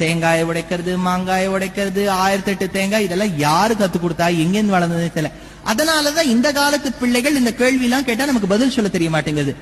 தேங்காயை உடைக்கிறது, மாங்காயை உடைக்கிறது, 1008 தேங்காய், இதெல்லாம் யாரு கத்து கொடுத்தா, எங்கேருந்து வளர்ந்தது தெரியல. அதனாலதான் இந்த காலத்து பிள்ளைகள் இந்த கேள்வி எல்லாம் கேட்டா நமக்கு பதில் சொல்ல தெரிய மாட்டேங்குது.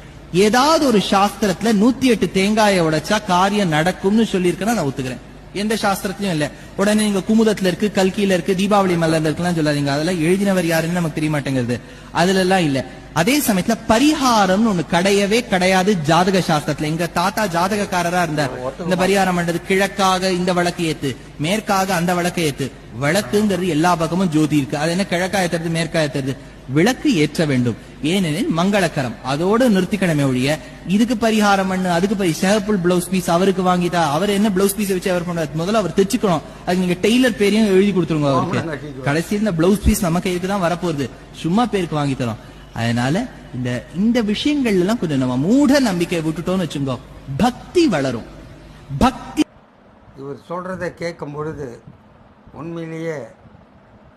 ஏதாவது ஒரு சாஸ்திரத்துல 108 தேங்காயை உடைச்சா காரியம் நடக்கும்னு சொல்லி இருக்கா நான் ஒத்துக்கிறேன். எந்த சாஸ்திரத்திலயும் இல்ல. உடனே நீங்க குமுதத்துல இருக்கு, கல்கியில இருக்கு, தீபாவளி மலர்ல இருக்குலாம் சொல்லாதீங்க. அதெல்லாம் எழுதினவர் யாருன்னு நமக்கு தெரிய மாட்டேங்கிறது. அதுல எல்லாம் இல்ல. அதே சமயத்துல பரிகாரம்னு ஒண்ணு கிடையவே கிடையாது ஜாதக சாஸ்திரத்துல. எங்க தாத்தா ஜாதகக்காரரா இருந்தார். இந்த பரிகாரம் பண்றது, கிழக்காக இந்த வழக்கு ஏத்து, மேற்காக அந்த வழக்கை ஏத்து. விளக்குங்கிறது எல்லா பக்கமும் ஜோதி இருக்கு. அது என்ன கிழக்கா ஏத்துறது மேற்கா ஏத்துறது? விளக்கு ஏற்ற வேண்டும், ஏனெனில் மங்களகரம். அதோடு நிறுத்திக்கணுமே ஒழிய இதுக்கு பரிகாரம் பண்ணு, அதுக்கு சிகப்பு பிளவுஸ் பீஸ் அவருக்கு வாங்கிட்டா அவர் என்ன பிளவுஸ் பீஸ் வச்சு அவர் பண்ணுவார்? முதல்ல அவர் தைச்சுக்கணும். அதுக்கு நீங்க டெய்லர் பேரையும் எழுதி கொடுத்துருங்க அவருக்கு. கடைசியில் இந்த பிளவுஸ் பீஸ் நம்ம கைக்கு தான் வரப்போகுது, சும்மா பேருக்கு வாங்கி தரோம். அதனால இந்த விஷயங்கள் எல்லாம் கொஞ்சம் நம்ம மூட நம்பிக்கை விட்டுட்டோம்னு வச்சுக்கோ, பக்தி வளரும். பக்தி இவர் சொல்றதை கேட்கும் பொழுது உண்மையிலேயே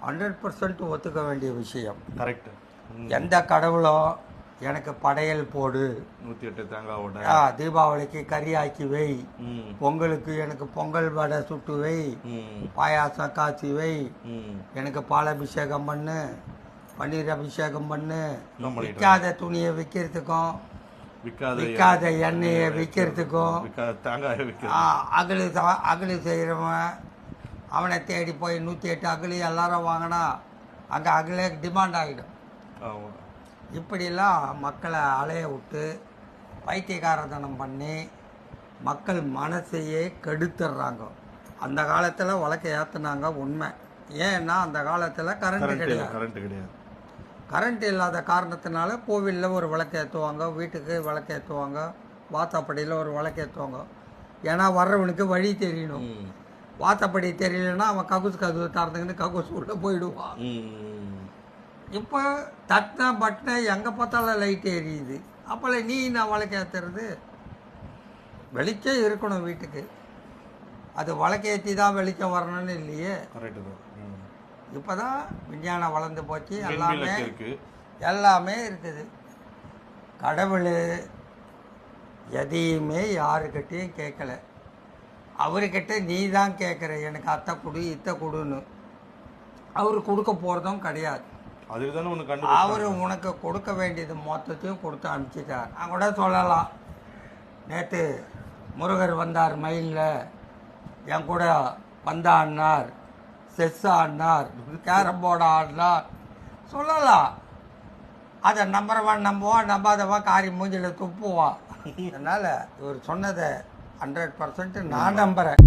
100% ஒத்துக்க வேண்டிய விஷயம். கரெக்ட். எந்த கடவுளும் எனக்கு படையல் போடு, 108 தேங்காவோட, தீபாவளிக்கு கறி ஆக்கி வை, பொங்கலுக்கு எனக்கு பொங்கல் வடை சுட்டு வை, பாயாசம் காய்ச்சி வை, எனக்கு பாலாபிஷேகம் பண்ணு, பன்னீர் அபிஷேகம் பண்ணு, விற்காத துணியை விற்கிறதுக்கும் விற்காத எண்ணெயை விற்கிறதுக்கும் அகலு செய்கிறவன் அவனை தேடி போய் 108 அகலி எல்லாரும் வாங்கினா அங்கே அகலே டிமாண்ட் ஆகிடும். இப்படிலாம் மக்களை அலைய விட்டு பைத்தியகாரத்தனம் பண்ணி மக்கள் மனசையே கெடுத்துடுறாங்க. அந்த காலத்தில் வழக்கை ஏற்றுனாங்க உண்மை. ஏன்னா அந்த காலத்தில் கரண்ட் கிடையாது. கரண்ட் இல்லாத காரணத்தினால கோவிலில் ஒரு விளக்கு ஏற்றுவாங்க, வீட்டுக்கு விளக்கு ஏற்றுவாங்க, வாத்தாப்படியில் ஒரு விளக்கு ஏற்றுவாங்க. ஏன்னா வர்றவனுக்கு வழி தெரியணும். வாத்தப்படி தெரியலன்னா அவன் ககுசு திறந்துக்கிட்டு ககுசு உள்ள போயிடுவான். இப்போ தட்டின பட்டின எங்கே பார்த்தாலும் லைட் எரியுது. அப்போல நீ நான் விளக்கேற்றுறது? வெளிச்சம் இருக்கணும் வீட்டுக்கு. அது விளக்கேற்றி தான் வெளிச்சம் வரணும்னு இல்லையே. இப்போ தான் விஞ்ஞானம் வளர்ந்து போச்சு, எல்லாமே இருக்குது. கடவுள் எதையுமே யாருக்கிட்டையும் கேட்கல. அவர்கிட்ட நீ தான் கேட்குற, எனக்கு அத்தை கொடு இத்தை கொடுன்னு. அவரு கொடுக்க போகிறதும் கிடையாது. அவர் உனக்கு கொடுக்க வேண்டியது மொத்தத்தையும் கொடுத்து அனுப்பிச்சிட்டார். நான் கூட சொல்லலாம், நேற்று முருகர் வந்தார் மயிலில், என் கூட வந்தாடினார், செஸ் ஆடினார், கேரம் போர்டு ஆடினார் சொல்லலாம். அதை நம்புறவன் நம்புவான், நம்பாதவன் காரி மூஞ்சில் துப்புவான். அதனால் இவர் சொன்னதை 100% நான் நம்புகிறேன்.